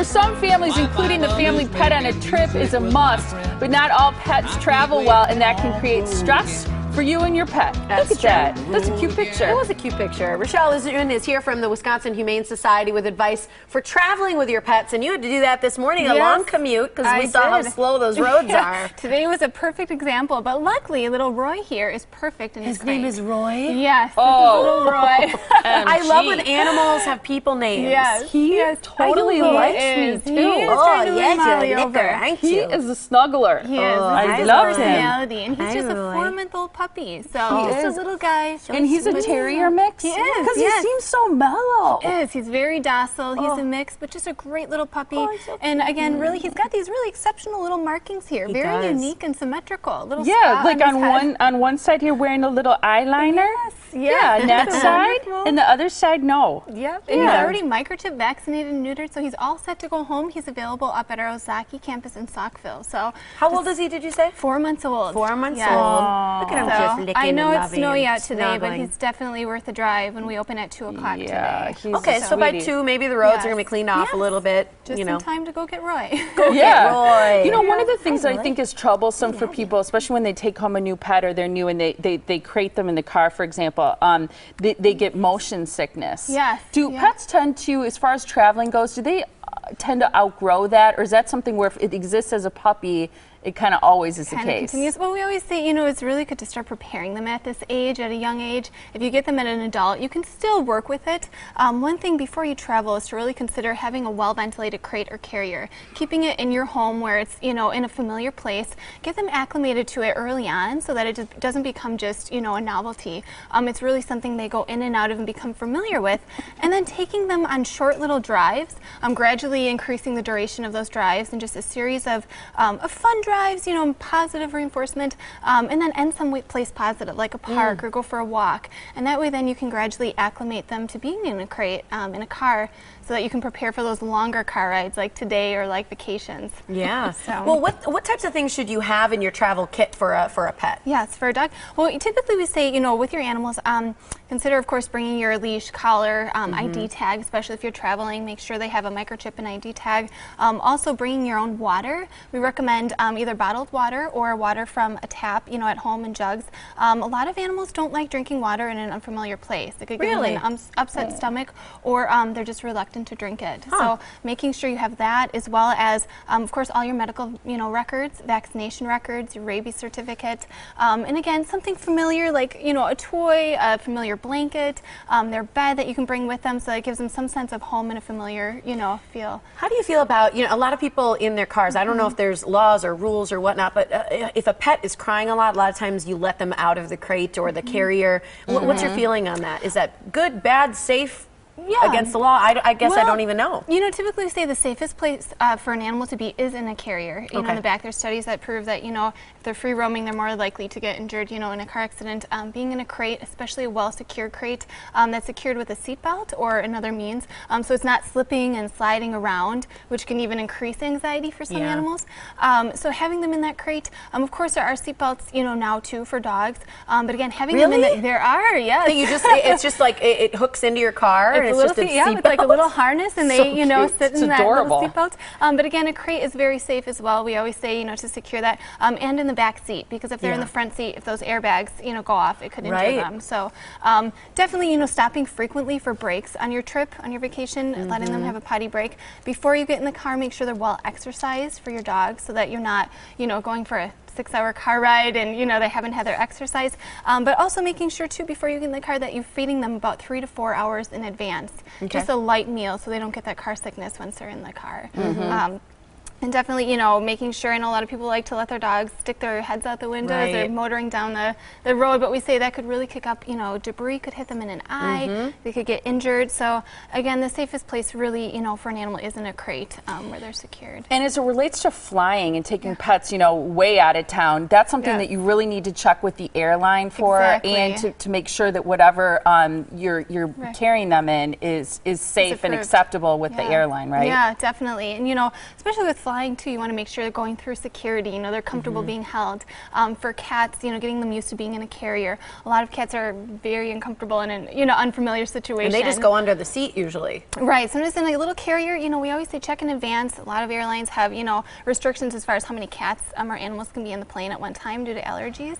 For some families, including the family pet on a trip is a must, but not all pets travel well, and that can create stress for you and your pet. Look at that. That's a cute picture. It was a cute picture. Rachelle LeJeune is here from the Wisconsin Humane Society with advice for traveling with your pets, and you had to do that this morning, a long commute, because we saw how slow those roads are. Today was a perfect example, but luckily little Roy here is perfect in his crate. Name is Roy? Yes, little Roy. I love when animals have people names. Yes, he totally likes me too. He is trying to win Molly over. He is a snuggler. He is. I love him. And he's just a 4-month-old puppy, so he's just a little guy. And he's a terrier mix? He is, because he seems so mellow. He is. He's very docile. He's a mix, but just a great little puppy. And again, really, he's got these really exceptional little markings here. Very unique and symmetrical. Little like on one side here wearing a little eyeliner. Yeah, on that side, and the other side, no. Yep, and he's already microchip vaccinated and neutered, so he's all set to go home. He's available up at our Ozaki campus in Saukville. So, how old is he, did you say? 4 months old. 4 months old. Look at him just licking I know and it's snowy out today, snuggling. but he's definitely worth a drive when we open at 2 o'clock today. Okay, so by 2, maybe the roads are going to be cleaned off a little bit. Just in time to go get Roy. Go get Roy. You know, one of the things that I think is troublesome for people, especially when they take home a new pet or they're new and they crate them in the car, for example, they get motion sickness. Yes. Do pets tend to, as far as traveling goes, do they tend to outgrow that, or is that something where if it exists as a puppy, it kind of always is the case? Continues. Well, we always say, you know, it's really good to start preparing them at this age, at a young age. If you get them at an adult, you can still work with it. One thing before you travel is to really consider having a well-ventilated crate or carrier. Keeping it in your home where it's, you know, in a familiar place. Get them acclimated to it early on so that it just doesn't become just, you know, a novelty. It's really something they go in and out of and become familiar with. And then taking them on short little drives, gradually increasing the duration of those drives, and just a series of fun drives, you know, positive reinforcement, and then end some place positive, like a park or go for a walk. And that way then you can gradually acclimate them to being in a crate, in a car, so that you can prepare for those longer car rides like today or like vacations. Yeah. Well, what types of things should you have in your travel kit for a pet? Yes, for a dog. Well, typically we say, you know, with your animals, consider, of course, bringing your leash, collar, ID tag, especially if you're traveling. Make sure they have a microchip and ID tag. Also, bringing your own water. We recommend either bottled water or water from a tap, you know, at home in jugs. A lot of animals don't like drinking water in an unfamiliar place. It could give them an upset stomach, or they're just reluctant to drink it. So making sure you have that, as well as, of course, all your medical, you know, records, vaccination records, your rabies certificate, and again, something familiar like, you know, a toy, a familiar blanket, their bed that you can bring with them, so that it gives them some sense of home and a familiar, you know, feel. How do you feel about, you know, a lot of people in their cars, I don't know if there's laws or rules or whatnot, but if a pet is crying a lot of times you let them out of the crate or the carrier. What's your feeling on that? Is that good, bad, safe? Against the law? I guess I don't even know. You know, typically we say the safest place for an animal to be is in a carrier. You know, in the back, there's studies that prove that, you know, if they're free roaming, they're more likely to get injured, you know, in a car accident. Being in a crate, especially a well-secured crate that's secured with a seatbelt or another means, so it's not slipping and sliding around, which can even increase anxiety for some animals. So having them in that crate, of course there are seatbelts, you know, now too for dogs, but again, having them in there are, yes. So you just, it's just like it hooks into your car. It's a little it's like a little harness, and they, you know, sit in that little seatbelt. But again, a crate is very safe as well. We always say, you know, to secure that, and in the back seat, because if they're in the front seat, if those airbags, you know, go off, it could injure them. So definitely, you know, stopping frequently for breaks on your trip, on your vacation, and letting them have a potty break. Before you get in the car, make sure they're well exercised for your dog, so that you're not, you know, going for a 6-hour car ride and, you know, they haven't had their exercise. But also making sure, too, before you get in the car, that you're feeding them about 3 to 4 hours in advance. Just a light meal, so they don't get that car sickness once they're in the car. And definitely, you know, making sure, I know a lot of people like to let their dogs stick their heads out the window as they're motoring down the road, but we say that could really kick up, you know, debris could hit them in an eye, they could get injured. So again, the safest place really, you know, for an animal is in a crate where they're secured. And as it relates to flying and taking pets, you know, way out of town, that's something that you really need to check with the airline for, and to make sure that whatever you're carrying them in is safe and acceptable with the airline, right? Yeah, definitely. And, you know, especially with flying too, you want to make sure they're going through security, you know, they're comfortable being held. For cats, you know, getting them used to being in a carrier. A lot of cats are very uncomfortable in an, you know, unfamiliar situation. And they just go under the seat usually. Right. Sometimes in a little carrier, you know, we always say check in advance. A lot of airlines have, you know, restrictions as far as how many cats or animals can be in the plane at one time due to allergies.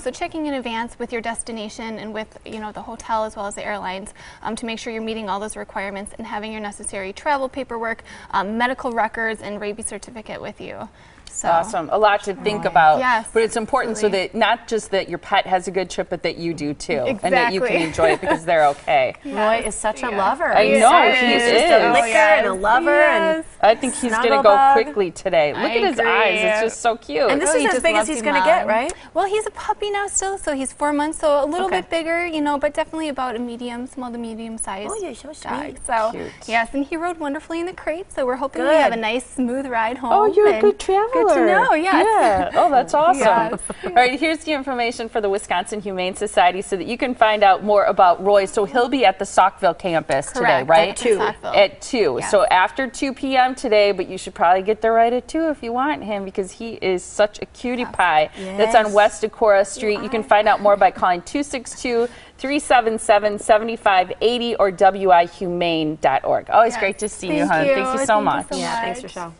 So checking in advance with your destination and with, you know, the hotel as well as the airlines to make sure you're meeting all those requirements and having your necessary travel paperwork, medical records, and rabies certificate with you. So. Awesome. A lot to think about. Yes, but it's important so that not just that your pet has a good trip, but that you do too. Exactly. And that you can enjoy it because they're okay. Roy is such a lover. I know, he is. He's just a licker and a lover. And I think he's going to go quickly today. Look at his eyes. It's just so cute. And this is as big as he's going to get, right? Well, he's a puppy now still, so he's 4 months, so a little bit bigger, you know, but definitely about a medium, small to medium size. Oh, you're so sweet. So, cute. yes, and he rode wonderfully in the crate, so we're hoping we have a nice, smooth ride home. Oh, you're a good traveler. Good to know, yes. Yeah. Oh, that's awesome. Yes. All right, here's the information for the Wisconsin Humane Society so that you can find out more about Roy. So he'll be at the Saukville campus today, right? At 2. At 2. Yes. So after 2 p.m. today, but you should probably get there right at 2 if you want him because he is such a cutie pie. That's on West Decorah Street. You can find out more by calling 262-377-7580 or wihumane.org. Always great to see you, hon. Thank you so much. Yeah, thanks, Rachelle.